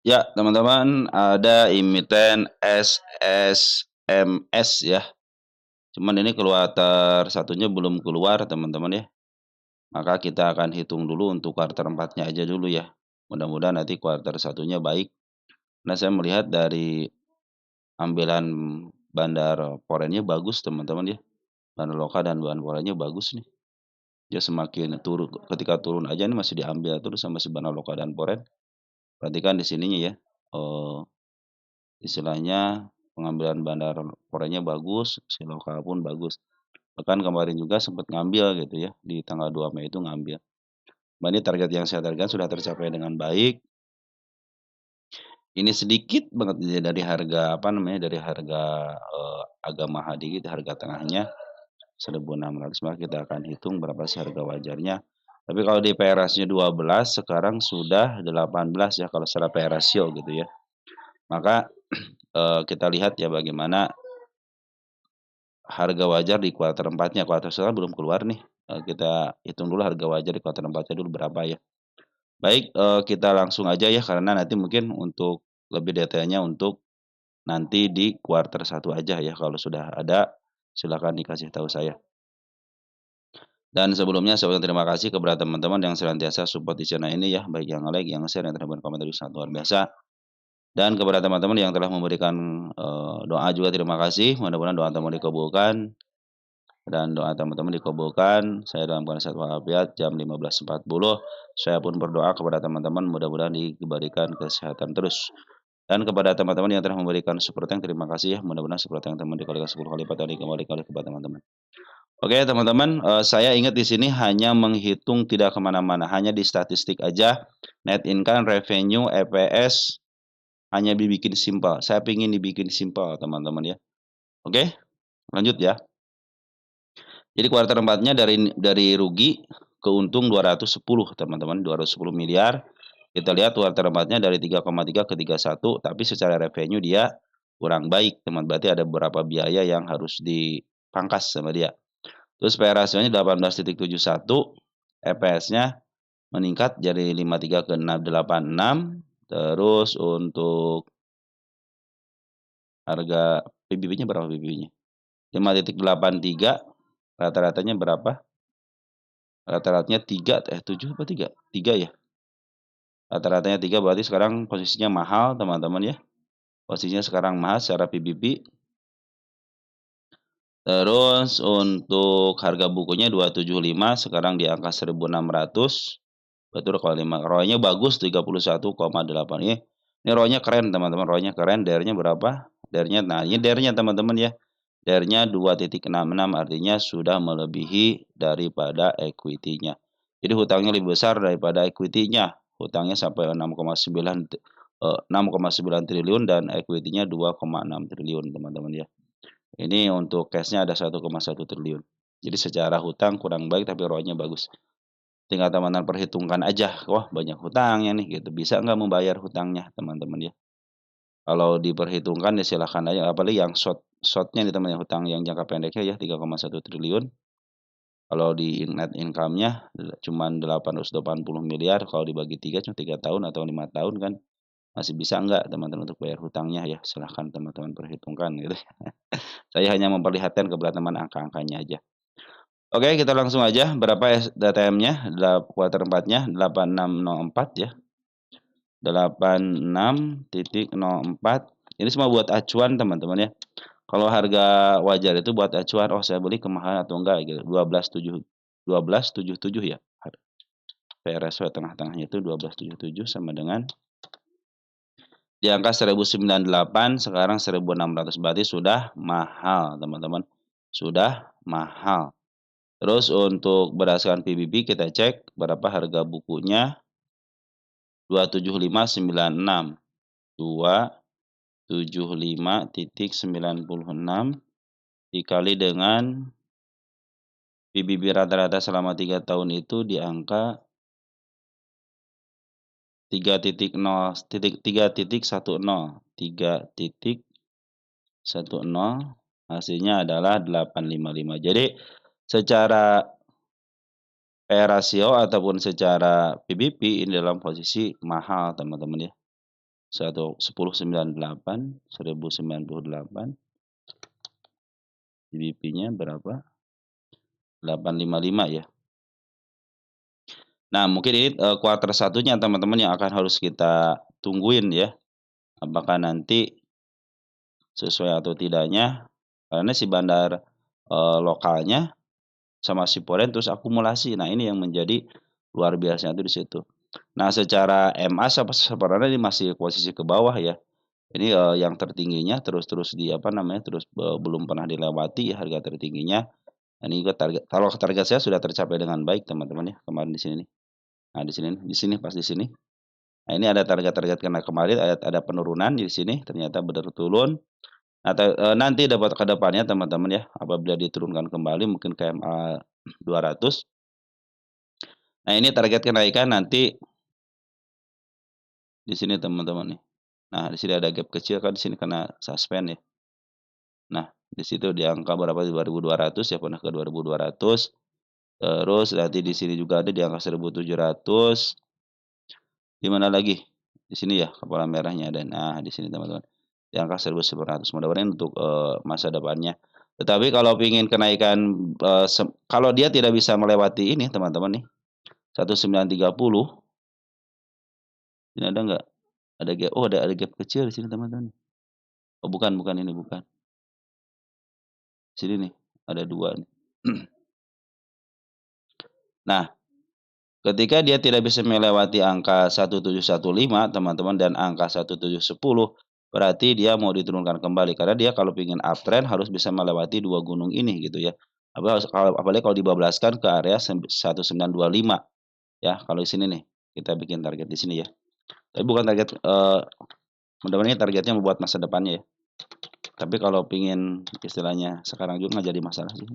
Ya, teman-teman, ada emiten SSMS ya. Cuman ini kuartal satunya belum keluar, teman-teman ya. Maka kita akan hitung dulu untuk kuartal 4-nya aja dulu ya. Mudah-mudahan nanti kuartal satunya baik. Nah, saya melihat dari ambilan bandar foreign-nya bagus, teman-teman ya. Bandar lokal dan bandar foreign-nya bagus nih. Dia semakin turun, ketika turun aja ini masih diambil terus sama si bandar lokal dan foreign. Perhatikan di sininya ya. Istilahnya pengambilan bandar foreign-nya bagus, si lokal pun bagus. Bahkan kemarin juga sempat ngambil gitu ya, di tanggal 2 Mei itu ngambil. Ini target yang saya targetkan sudah tercapai dengan baik. Ini sedikit banget ya dari harga, apa namanya, dari harga, agak mahal dikit, harga tengahnya 1.600, maka kita akan hitung berapa sih harga wajarnya. Tapi kalau di P/E rasio 12 sekarang sudah 18 ya kalau secara P/E rasio gitu ya. Maka, kita lihat ya bagaimana harga wajar di kuartal 4-nya, kuartal 1 belum keluar nih, kita hitung dulu harga wajar di kuartal 4-nya dulu berapa ya. Baik, kita langsung aja ya karena nanti mungkin untuk lebih detailnya untuk nanti di kuartal 1 aja ya, kalau sudah ada silakan dikasih tahu saya. Dan sebelumnya saya ucapkan terima kasih kepada teman-teman yang senantiasa support di channel ini ya, baik yang like, yang share, yang telah berkomentar itu sangat luar biasa. Dan kepada teman-teman yang telah memberikan, doa juga terima kasih, mudah-mudahan doa teman dikabulkan. Dan doa teman-teman dikabulkan. Saya dalam keadaan sehat walafiat jam 15.40. Saya pun berdoa kepada teman-teman mudah-mudahan diberikan kesehatan terus. Dan kepada teman-teman yang telah memberikan support yang terima kasih ya. Mudah-mudahan support yang teman dikalikan 10 kali lipat dan dikembalikan kepada teman-teman. Oke teman-teman, saya ingat di sini hanya menghitung tidak kemana-mana, hanya di statistik aja. Net income, revenue, EPS hanya dibikin simpel. Saya ingin dibikin simpel teman-teman ya. Oke, lanjut ya. Jadi kuartal 4-nya dari rugi ke untung 210 teman-teman, 210 miliar. Kita lihat kuartal 4-nya dari 3,3 ke 31, tapi secara revenue dia kurang baik teman, berarti ada beberapa biaya yang harus dipangkas sama dia. Terus P/E rasionya 18,71, EPS-nya meningkat jadi 53 ke 86, terus untuk harga PBB-nya berapa PBB-nya? 5,83, rata-ratanya berapa? Rata-ratanya 3 7 apa 3? 3 ya? Rata-ratanya 3 berarti sekarang posisinya mahal teman-teman ya. Posisinya sekarang mahal secara PBB. Terus untuk harga bukunya 275 sekarang di angka 1.600. Betul kalau 5 ROE-nya bagus 31,8 ini ROE-nya keren teman-teman, ROE-nya keren, DER-nya berapa? DER-nya nah ini DER-nya teman-teman ya. DER-nya 2,66 artinya sudah melebihi daripada equity-nya. Jadi hutangnya lebih besar daripada equity-nya. Hutangnya sampai 6,9 triliun dan equity-nya 2,6 triliun teman-teman ya. Ini untuk cash-nya ada 1,1 triliun. Jadi secara hutang kurang baik tapi ROE-nya bagus. Tinggal teman-teman perhitungkan aja, wah banyak hutangnya nih gitu, bisa nggak membayar hutangnya teman-teman ya. Kalau diperhitungkan ya silahkan aja, apalagi yang short-nya nih teman, hutang yang jangka pendeknya ya 3,1 triliun. Kalau di net income-nya cuman 880 miliar, kalau dibagi 3 cuma 3 tahun atau 5 tahun kan masih bisa nggak teman-teman untuk bayar hutangnya ya, silahkan teman-teman perhitungkan gitu. Saya hanya memperlihatkan kepada teman angka-angkanya aja. Oke, kita langsung aja berapa DTM-nya, kuartal 4-nya 8604 ya. 86.04. Ini semua buat acuan teman-teman ya. Kalau harga wajar itu buat acuan, oh saya beli kemahalan atau enggak gitu. 1277 ya. PRSW tengah-tengahnya itu 1277 sama dengan di angka 1098, sekarang 1600, berarti sudah mahal teman-teman. Sudah mahal. Terus untuk berdasarkan PBB kita cek berapa harga bukunya 27596. 275,96 dikali dengan PBB rata-rata selama 3 tahun itu di angka 3,10 hasilnya adalah 855. Jadi secara P/E rasio ataupun secara PBB ini dalam posisi mahal teman-teman ya. 1098 GBP-nya berapa? 855 ya. Nah, mungkin ini, kuartal satunya teman-teman yang akan harus kita tungguin ya, apakah nanti sesuai atau tidaknya, karena si bandar, lokalnya sama si Poland terus akumulasi. Nah, ini yang menjadi luar biasanya tuh di situ. Nah, secara MA sebenarnya ini masih posisi ke bawah ya. Ini, yang tertingginya terus di namanya, belum pernah dilewati ya harga tertingginya. Nah, ini juga kalau target saya sudah tercapai dengan baik teman-teman ya, kemarin di sini nih. Nah, di sini pas di sini. Nah, ini ada target-target karena kemarin ada penurunan di sini, ternyata benar turun. Nah, nanti dapat ke depannya teman-teman ya, apabila diturunkan kembali mungkin ke MA 200. Nah, ini target kenaikan nanti di sini teman-teman nih. Nah, di sini ada gap kecil kan di sini kena suspend ya. Nah, di situ di angka berapa, 2.200 ya, pernah ke 2.200. Terus nanti di sini juga ada di angka 1.700. Di mana lagi? Di sini ya kepala merahnya ada. Nah, di sini teman-teman. Di angka 1.900. Mudah-mudahan untuk, masa depannya. Tetapi kalau ingin kenaikan, kalau dia tidak bisa melewati ini teman-teman nih, 1930, ini ada nggak? Ada gap, oh ada gap kecil di sini teman-teman. Oh bukan ini bukan. Sini nih, ada 2 nih. Nah, ketika dia tidak bisa melewati angka 1715 teman-teman dan angka 1710, berarti dia mau diturunkan kembali karena dia kalau ingin uptrend harus bisa melewati 2 gunung ini gitu ya. Apalagi kalau dibablaskan ke area 1925 ya, kalau di sini nih, kita bikin target di sini ya. Tapi bukan target, mudah-mudahan targetnya membuat masa depannya ya. Tapi kalau pingin istilahnya sekarang juga nggak jadi masalah sih.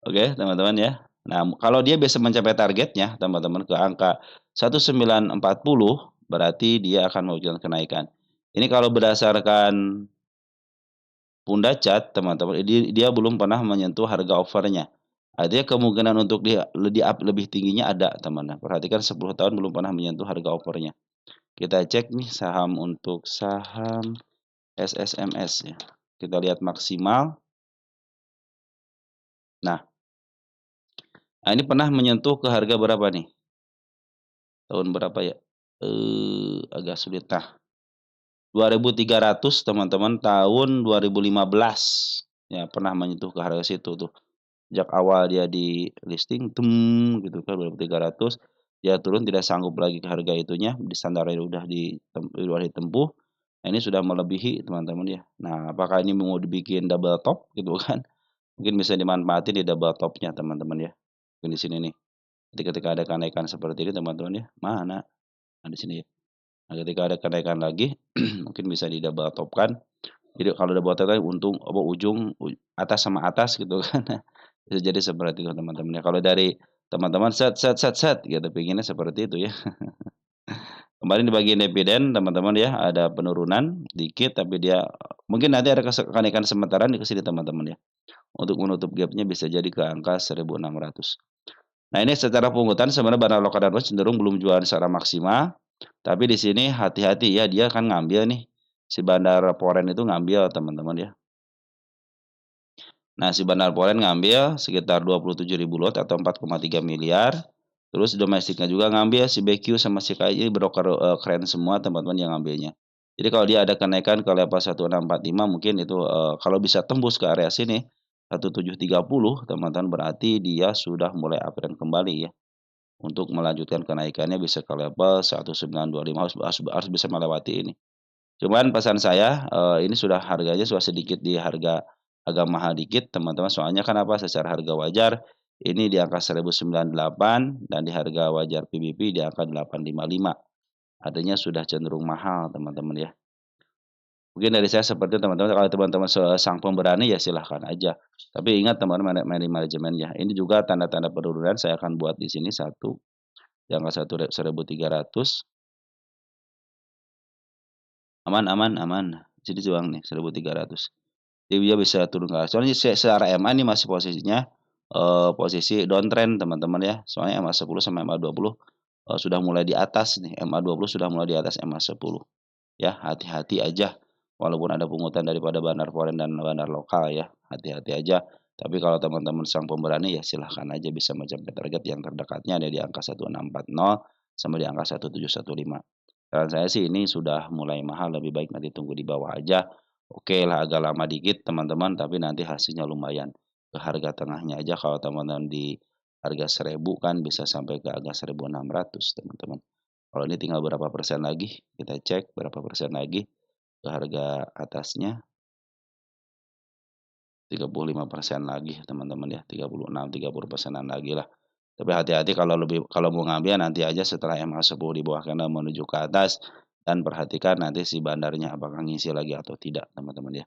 Oke, teman-teman ya. Nah, kalau dia bisa mencapai targetnya, teman-teman, ke angka 1940, berarti dia akan mewujudkan kenaikan. Ini kalau berdasarkan Punda Chart, teman-teman, dia belum pernah menyentuh harga offernya. Artinya kemungkinan untuk dia lebih tingginya ada, teman. Perhatikan 10 tahun belum pernah menyentuh harga offernya. Kita cek nih saham SSMS ya. Kita lihat maksimal. Nah, ini pernah menyentuh ke harga berapa nih? Tahun berapa ya? Agak sulit. Nah, 2.300 teman-teman, tahun 2015 ya pernah menyentuh ke harga situ tuh. Sejak awal dia di listing gitu kan 2.300, dia turun tidak sanggup lagi ke harga itunya, di standarnya udah ditempuh. Nah, ini sudah melebihi teman-teman ya. Nah, apakah ini mau dibikin double top gitu kan? Mungkin bisa dimanfaatin di double top-nya teman-teman ya. Mungkin di sini nih. Jadi ketika ada kenaikan seperti ini teman-teman ya, mana? Nah, di sini ya. Nah, ketika ada kenaikan lagi mungkin bisa di-double top-kan. Jadi kalau double top kan ujung atas sama atas gitu kan. Bisa jadi seperti itu teman-teman ya. Kalau dari teman-teman set gitu pinginnya seperti itu ya. Kemarin di bagian dividen teman-teman ya ada penurunan dikit tapi dia mungkin nanti ada kenaikan sementara di sini teman-teman ya. Untuk menutup gap-nya bisa jadi ke angka 1.600. Nah, ini secara pungutan sebenarnya Bandar Lokal dan cenderung belum jualan secara maksimal, tapi di sini hati-hati ya, dia akan ngambil nih, si Bandar Poren itu ngambil teman-teman ya. Nah, si Bandar Poren ngambil sekitar 27.000 lot atau 4,3 miliar, terus domestiknya juga ngambil si BQ sama si KI broker, keren semua teman-teman yang ngambilnya. Jadi kalau dia ada kenaikan ke level 1645 mungkin itu, kalau bisa tembus ke area sini, 1730 teman-teman berarti dia sudah mulai uptrend kembali ya. Untuk melanjutkan kenaikannya bisa ke level 1925 harus bisa melewati ini. Cuman pesan saya, ini harganya sudah sedikit di harga agak mahal dikit teman-teman, soalnya kan apa, secara harga wajar ini di angka 1.098 dan di harga wajar PBB di angka 855. Artinya sudah cenderung mahal teman-teman ya. Mungkin dari saya seperti itu teman-teman, kalau teman-teman sang pemberani ya silahkan aja. Tapi ingat teman-teman manajemennya. Ini juga tanda-tanda penurunan saya akan buat di sini satu. Di angka 1.300. Aman. Sini Bang nih 1.300. Jadi dia bisa turun ke soalnya secara MA ini masih posisinya, posisi downtrend teman-teman ya. Soalnya MA 10 sama MA 20 sudah mulai di atas nih, MA20 sudah mulai di atas MA10. Ya, hati-hati aja, walaupun ada pungutan daripada bandar foreign dan bandar lokal ya, hati-hati aja. Tapi kalau teman-teman sang pemberani ya silahkan aja bisa mencapai target yang terdekatnya ada di angka 1640 sama di angka 1715. Saran saya sih ini sudah mulai mahal, lebih baik nanti tunggu di bawah aja. Oke lah agak lama dikit teman-teman, tapi nanti hasilnya lumayan. Ke harga tengahnya aja kalau teman-teman di harga 1.000 kan bisa sampai ke harga 1.600 teman-teman. Kalau ini tinggal berapa persen lagi, kita cek berapa persen lagi ke harga atasnya, 35% lagi teman-teman ya, 36, 30%-an lagi lah. Tapi hati-hati kalau mau ngambil nanti aja setelah MA10 di bawah candle menuju ke atas, dan perhatikan nanti si bandarnya apakah ngisi lagi atau tidak teman-teman ya.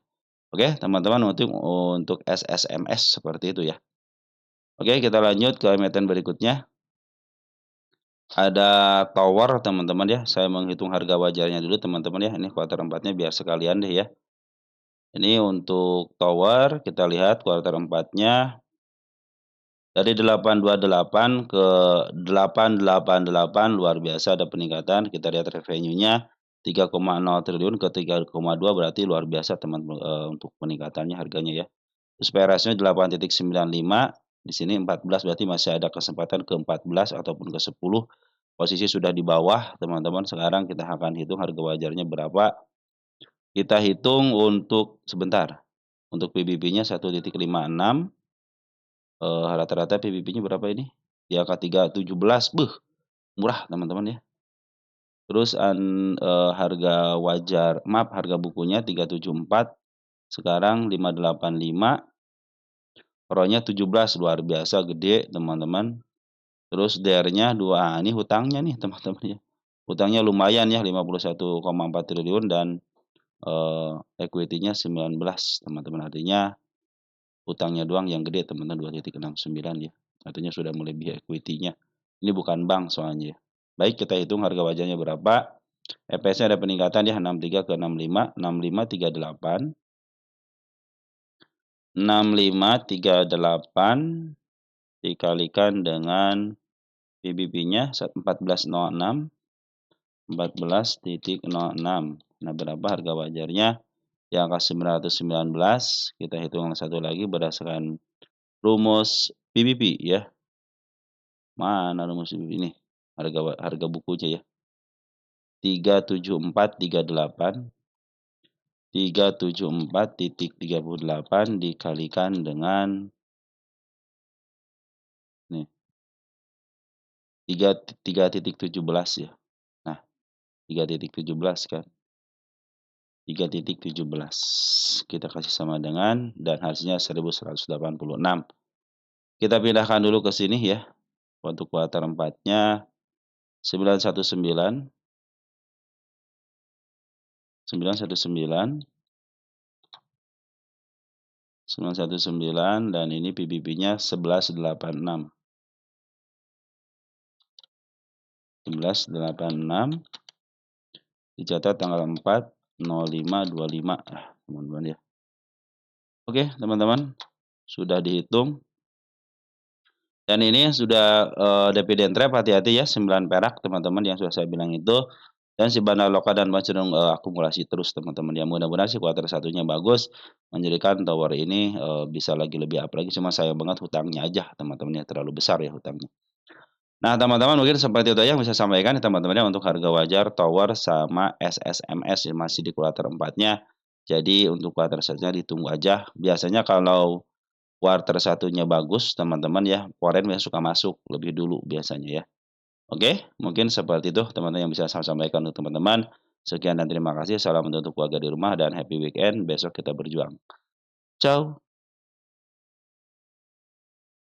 Oke teman-teman untuk SSMS seperti itu ya. Oke kita lanjut ke emiten berikutnya. Ada tower teman-teman ya, saya menghitung harga wajarnya dulu teman-teman ya, ini kuartal 4-nya biar sekalian deh ya. Ini untuk tower kita lihat kuartal 4-nya dari 828 ke 888 luar biasa ada peningkatan, kita lihat revenue-nya 3,0 triliun ke 3,2 berarti luar biasa untuk peningkatannya harganya ya. Terus PRS-nya 8,95, di sini 14 berarti masih ada kesempatan ke 14 ataupun ke 10. Posisi sudah di bawah teman-teman, sekarang kita akan hitung harga wajarnya berapa. Kita hitung untuk sebentar, untuk PBB-nya 1,56, rata-rata PBB-nya berapa ini? Di angka 3,17, murah teman-teman ya. Terus harga bukunya 374, sekarang 585, ROE-nya 17, luar biasa gede teman-teman. Terus DR-nya 2, ini hutangnya nih teman-teman ya. Hutangnya lumayan ya 51,4 triliun dan equity-nya 19 teman-teman, artinya hutangnya doang yang gede teman-teman 2,69 ya. Artinya sudah melebihi equity-nya. Ini bukan bank soalnya ya. Baik, kita hitung harga wajarnya berapa. EPS-nya ada peningkatan ya 63 ke 65, 6538. 6538 dikalikan dengan PBB-nya 1406, 14,06. Nah, berapa harga wajarnya? Di angka 919, kita hitung satu lagi berdasarkan rumus PBB ya. Mana rumus PBB ini? Harga bukunya ya. 37438 374,38 dikalikan dengan nih 3,17 ya. Nah, 3,17 kan. 3,17 kita kasih sama dengan dan hasilnya 1.186. Kita pindahkan dulu ke sini ya. Untuk kuartal 4-nya 919 dan ini PBB-nya 1186. 1186 dicatat tanggal 4/05/25 teman-teman ya. Oke teman-teman, sudah dihitung. Dan ini sudah dividen trap, hati-hati ya 9 perak teman-teman yang sudah saya bilang itu. Dan si bandar lokal dan cenderung akumulasi terus teman-teman ya. Mudah-mudahan si kuartal satunya bagus, menjadikan tower ini bisa lagi lebih up lagi. Cuma sayang banget hutangnya aja teman-teman ya, terlalu besar ya hutangnya. Nah teman-teman mungkin seperti itu aja yang bisa saya sampaikan ya teman-teman ya untuk harga wajar tower sama SSMS yang masih di kuartal 4-nya. Jadi untuk kuartal satunya ditunggu aja. Biasanya kalau kuartal satunya bagus teman-teman ya, foreign biasanya suka masuk lebih dulu biasanya ya. Oke, mungkin seperti itu teman-teman yang bisa saya sampaikan untuk teman-teman. Sekian dan terima kasih. Salam untuk keluarga di rumah dan happy weekend. Besok kita berjuang. Ciao.